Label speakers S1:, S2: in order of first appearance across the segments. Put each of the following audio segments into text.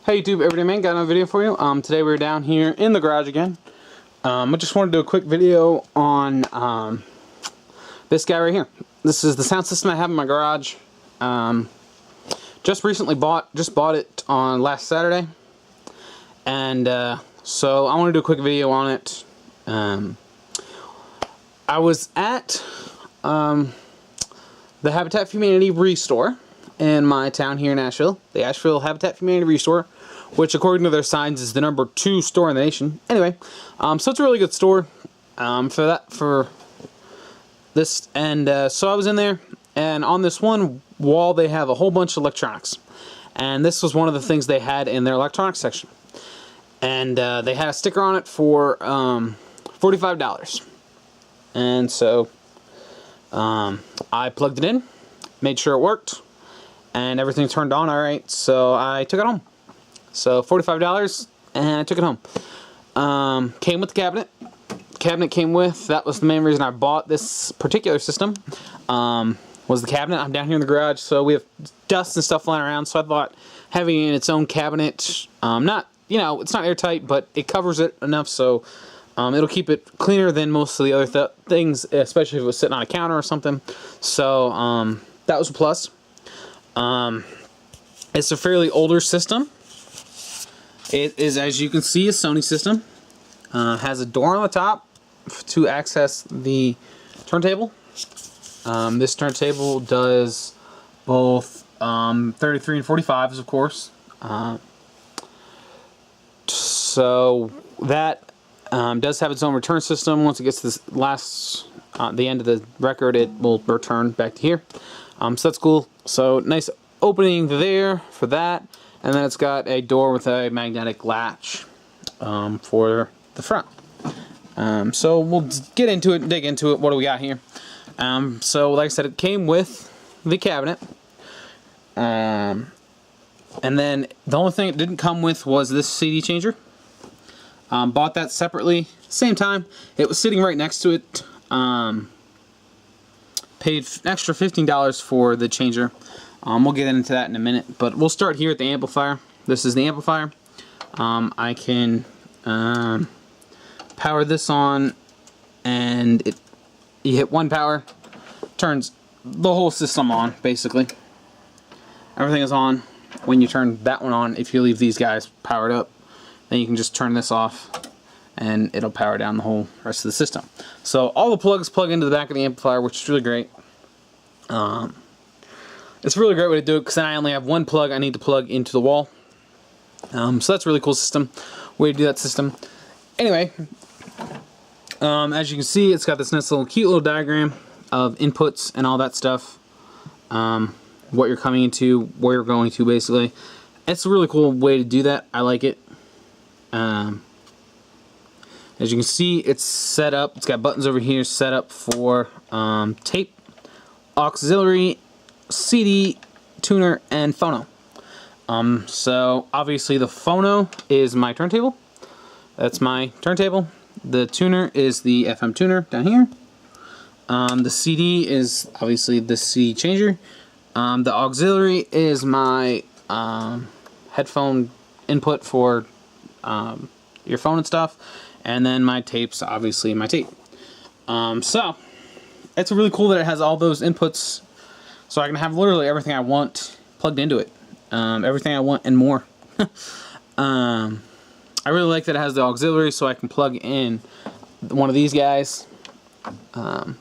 S1: Hey YouTube, Everyday Man, got another video for you. Today we're down here in the garage again. I just wanted to do a quick video on this guy right here. This is the sound system I have in my garage. Just bought it on last Saturday, and so I want to do a quick video on it. I was at the Habitat for Humanity Restore in my town here in Asheville, the Asheville Habitat for Humanity Restore, which according to their signs is the #2 store in the nation. Anyway, so it's a really good store for this, and so I was in there, and on this one wall they have a whole bunch of electronics, and this was one of the things they had in their electronics section, and they had a sticker on it for $45, and so I plugged it in, made sure it worked, and everything turned on alright, so I took it home. So $45, and I took it home. Came with the cabinet. Cabinet came with, that was the main reason I bought this particular system, was the cabinet. I'm down here in the garage, so we have dust and stuff flying around, so I thought having it in its own cabinet, not, you know, it's not airtight, but it covers it enough so it'll keep it cleaner than most of the other things, especially if it was sitting on a counter or something. So that was a plus. It's a fairly older system. It is, as you can see, a Sony system. Has a door on the top to access the turntable. This turntable does both 33 and 45s, of course. So that does have its own return system. Once it gets to this the end of the record, it will return back to here. So that's cool. So nice opening there for that, and then it's got a door with a magnetic latch for the front. So we'll get into it, dig into it. What do we got here? So like I said, it came with the cabinet, and then the only thing it didn't come with was this CD changer. Bought that separately, same time. It was sitting right next to it. Paid an extra $15 for the changer. We'll get into that in a minute, but we'll start here at the amplifier. This is the amplifier. I can power this on, and you hit one power, turns the whole system on, basically. Everything is on when you turn that one on. If you leave these guys powered up, then you can just turn this off, and it'll power down the whole rest of the system. So all the plugs plug into the back of the amplifier, which is really great. It's a really great way to do it, because then I only have one plug I need to plug into the wall. So that's a really cool system, way to do that system. Anyway, as you can see, it's got this nice little cute little diagram of inputs and all that stuff. What you're coming into, where you're going to, basically. It's a really cool way to do that. I like it. As you can see, it's set up. It's got buttons over here set up for tape, auxiliary, CD, tuner, and phono. So obviously the phono is my turntable. That's my turntable. The tuner is the FM tuner down here. The CD is obviously the CD changer. The auxiliary is my headphone input for your phone and stuff. And then my tape's obviously my tape. So it's really cool that it has all those inputs, so I can have literally everything I want plugged into it. Everything I want and more. I really like that it has the auxiliary, so I can plug in one of these guys. I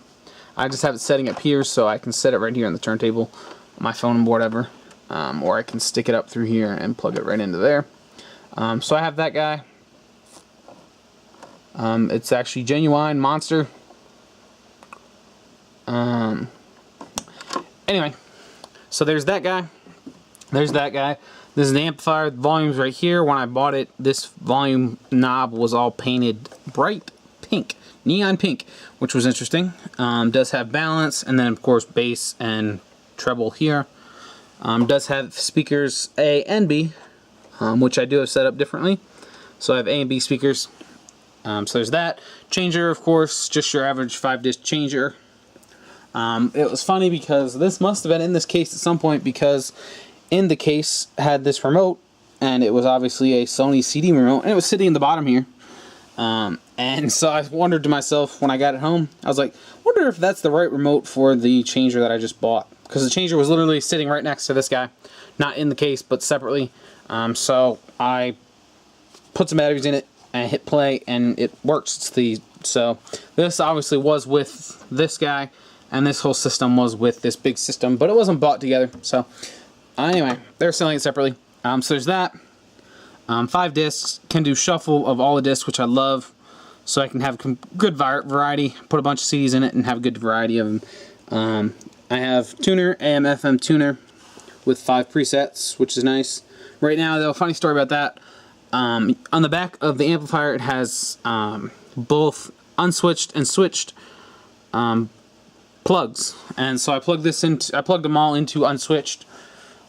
S1: just have it setting up here, so I can set it right here on the turntable, my phone and whatever. Or I can stick it up through here and plug it right into there. So I have that guy. It's actually genuine monster. Anyway, so there's that guy. There's that guy. This is the amplifier. The volume's right here. When I bought it, this volume knob was all painted bright pink, neon pink, which was interesting. Does have balance, and then of course bass and treble here. Does have speakers A and B, which I do have set up differently. So I have A and B speakers. So there's that. Changer, of course, just your average 5-disc changer. It was funny because this must have been in this case at some point, because in the case had this remote and it was obviously a Sony CD remote, and it was sitting in the bottom here. And so I wondered to myself when I got it home, I was like, wonder if that's the right remote for the changer that I just bought. Because the changer was literally sitting right next to this guy. Not in the case, but separately. So I put some batteries in it, and hit play, and it works. So this obviously was with this guy, and this whole system was with this big system, but it wasn't bought together. So anyway, they're selling it separately. So there's that. 5 discs, can do shuffle of all the discs, which I love, so I can have good variety, put a bunch of CDs in it, and have a good variety of them. I have tuner, AM, FM tuner, with 5 presets, which is nice. Right now, though, funny story about that, on the back of the amplifier, it has both unswitched and switched plugs, and so I plugged them all into unswitched.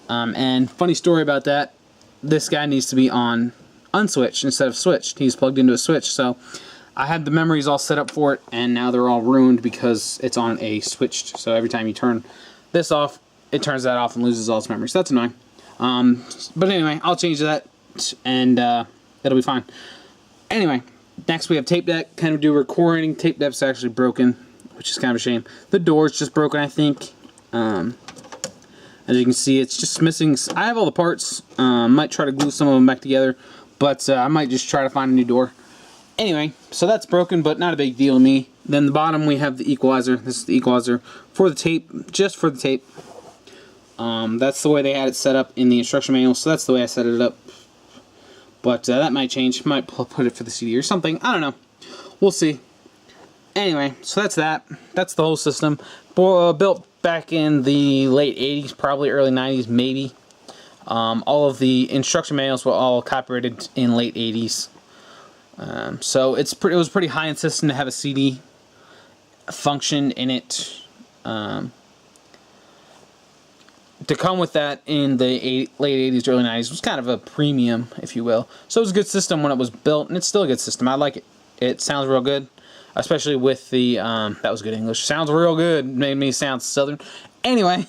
S1: And funny story about that, this guy needs to be on unswitched instead of switched. He's plugged into a switch, so I had the memories all set up for it, and now they're all ruined because it's on a switched. So every time you turn this off, it turns that off and loses all its memory. So that's annoying. But anyway, I'll change that, and it'll be fine. Anyway, next we have tape deck. Kind of do recording. Tape deck's actually broken, which is kind of a shame. The door's just broken, I think. As you can see, it's just missing. I have all the parts. Might try to glue some of them back together, but I might just try to find a new door. Anyway, so that's broken, but not a big deal to me. Then the bottom we have the equalizer. This is the equalizer for the tape, just for the tape. That's the way they had it set up in the instruction manual, so that's the way I set it up. But that might change. Might put it for the CD or something. I don't know. We'll see. Anyway, so that's that. That's the whole system. Built back in the late 80s, probably early 90s, maybe. All of the instruction manuals were all copyrighted in late 80s. So it was a pretty high-end system to have a CD function in it. To come with that in the late 80s, early 90s was kind of a premium, if you will. So it was a good system when it was built, and it's still a good system. I like it. It sounds real good, especially with the, that was good English. Sounds real good. Made me sound southern. Anyway,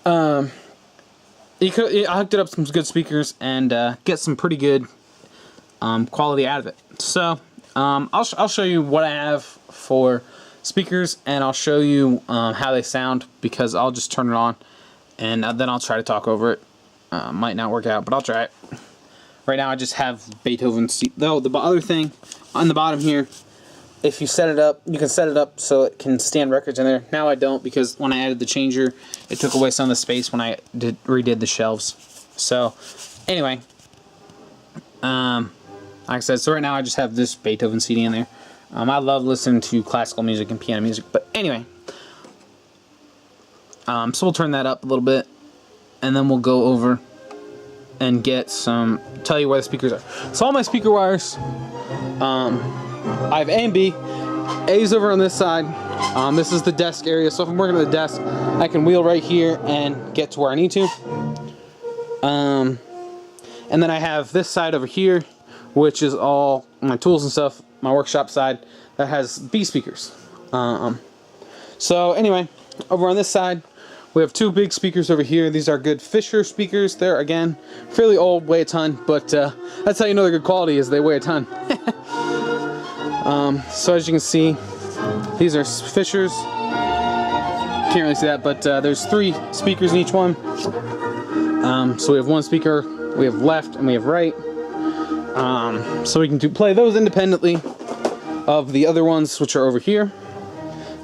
S1: I hooked it up some good speakers and get some pretty good quality out of it. So I'll show you what I have for speakers, and I'll show you how they sound, because I'll just turn it on and then I'll try to talk over it. Might not work out, but I'll try it. Right now I just have Beethoven. Though the other thing on the bottom here, if you set it up, you can set it up so it can stand records in there. Now I don't, because when I added the changer, it took away some of the space when I redid the shelves. So anyway, like I said, so right now I just have this Beethoven CD in there. I love listening to classical music and piano music, but anyway. So we'll turn that up a little bit, and then we'll go over and tell you where the speakers are. So all my speaker wires, I have A and B. A's over on this side. This is the desk area, so if I'm working at the desk, I can wheel right here and get to where I need to. And then I have this side over here, which is all my tools and stuff, my workshop side, that has B speakers. So anyway, over on this side, we have 2 big speakers over here. These are good Fisher speakers. They're, again, fairly old, weigh a ton, but that's how you know they're good quality, is they weigh a ton. So as you can see, these are Fishers. Can't really see that, but there's 3 speakers in each one. So we have 1 speaker, we have left, and we have right. So we can play those independently of the other ones, which are over here.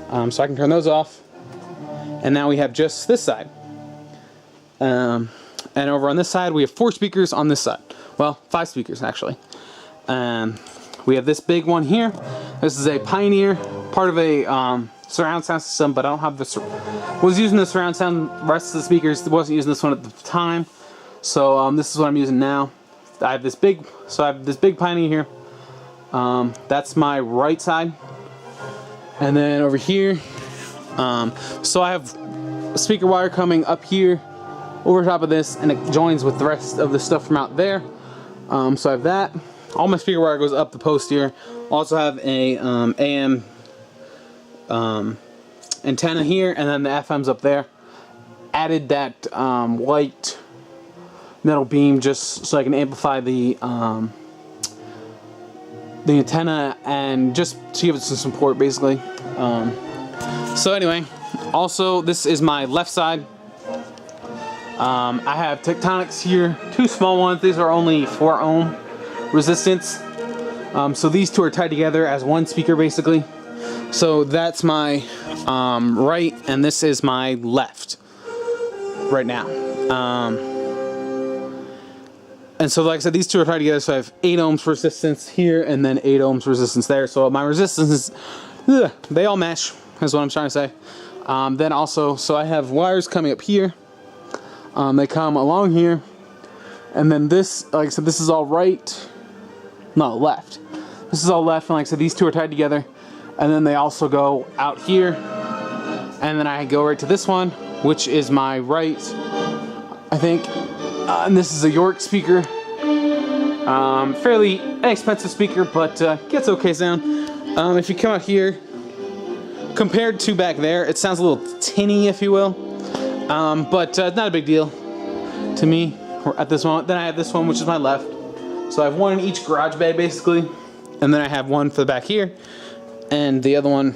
S1: So I can turn those off. And now we have just this side. And over on this side, we have 4 speakers on this side. Well, 5 speakers, actually. We have this big one here. This is a Pioneer, part of a surround sound system, but I don't have was using the surround sound, rest of the speakers, wasn't using this one at the time. So this is what I'm using now. I have this big Pioneer here. That's my right side. And then over here, so I have a speaker wire coming up here over top of this, and it joins with the rest of the stuff from out there. So I have that. All my speaker wire goes up the post here. Also have a AM antenna here, and then the FM's up there. Added that white metal beam just so I can amplify the antenna and just to give it some support, basically. So anyway, also this is my left side. I have Tectonics here, 2 small ones. These are only 4 ohm resistance. So these 2 are tied together as one speaker, basically. So that's my right, and this is my left right now. And so like I said, these 2 are tied together, so I have 8 ohms resistance here and then 8 ohms resistance there. So my resistance is, they all mesh, is what I'm trying to say. Then also, so I have wires coming up here. They come along here. And then this, like I said, this is all right. No, left. This is all left, and like I said, these 2 are tied together. And then they also go out here. And then I go right to this one, which is my right, I think. And this is a York speaker. Fairly inexpensive speaker, but gets okay sound. If you come out here, compared to back there, it sounds a little tinny, if you will. But not a big deal to me at this moment. Then I have this one, which is my left. So I have one in each garage bay, basically. And then I have one for the back here, and the other one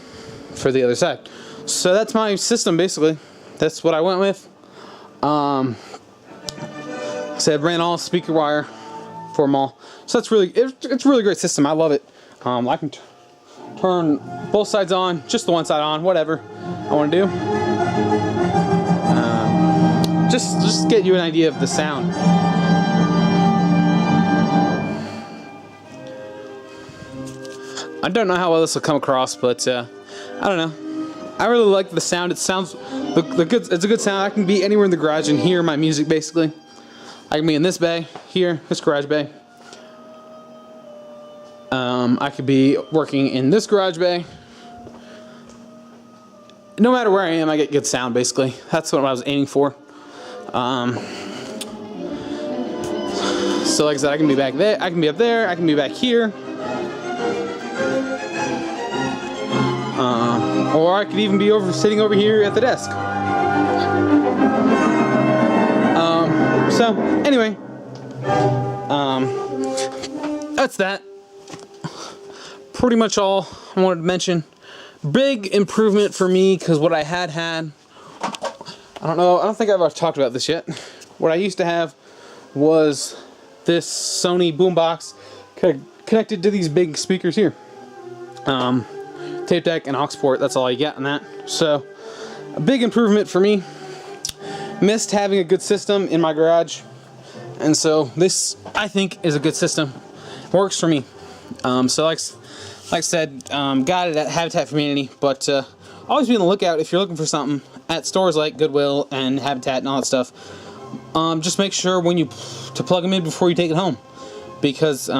S1: for the other side. So that's my system, basically. That's what I went with. So I ran all speaker wire for them all. So that's really, it's a really great system. I love it. I can turn both sides on, just the one side on, whatever I want to do. Just get you an idea of the sound. I don't know how well this will come across, but I don't know. I really like the sound. It sounds, it's a good sound. I can be anywhere in the garage and hear my music, basically. I can be in this bay, here, this garage bay. I could be working in this garage bay. No matter where I am, I get good sound, basically. That's what I was aiming for. So like I said, I can be back there, I can be up there, I can be back here. Or I could even be sitting over here at the desk. So anyway, that's that. Pretty much all I wanted to mention. Big improvement for me, because what I had, I don't think I've ever talked about this yet. What I used to have was this Sony boombox connected to these big speakers here. Tape deck and aux port, that's all you get on that. So, a big improvement for me. Missed having a good system in my garage, and so this, I think, is a good system. Works for me. So like I said, got it at Habitat for Humanity, but always be on the lookout if you're looking for something at stores like Goodwill and Habitat and all that stuff. Just make sure when to plug them in before you take it home, because you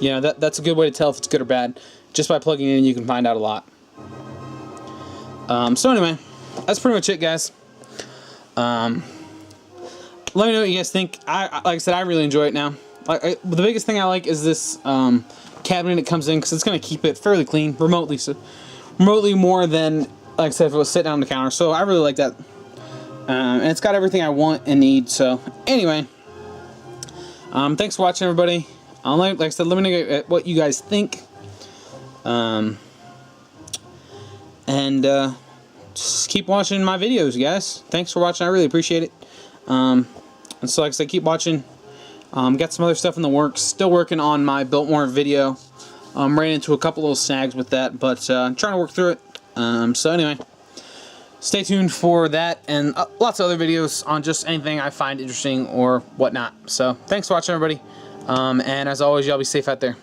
S1: know, that's a good way to tell if it's good or bad. Just by plugging it in, you can find out a lot. So anyway, that's pretty much it, guys. Let me know what you guys think. Like I said, I really enjoy it now. The biggest thing I like is this cabinet it comes in, because it's going to keep it fairly clean remotely. So remotely more than, like I said, if it was sitting on the counter. So I really like that. And it's got everything I want and need. So anyway, thanks for watching, everybody. Like I said, let me know what you guys think. Just keep watching my videos, guys. Thanks for watching. I really appreciate it. And so, like I said, keep watching. Got some other stuff in the works. Still working on my Biltmore video. Ran into a couple little snags with that, but I'm trying to work through it. So anyway, stay tuned for that and lots of other videos on just anything I find interesting or whatnot. So thanks for watching, everybody. And as always, y'all be safe out there.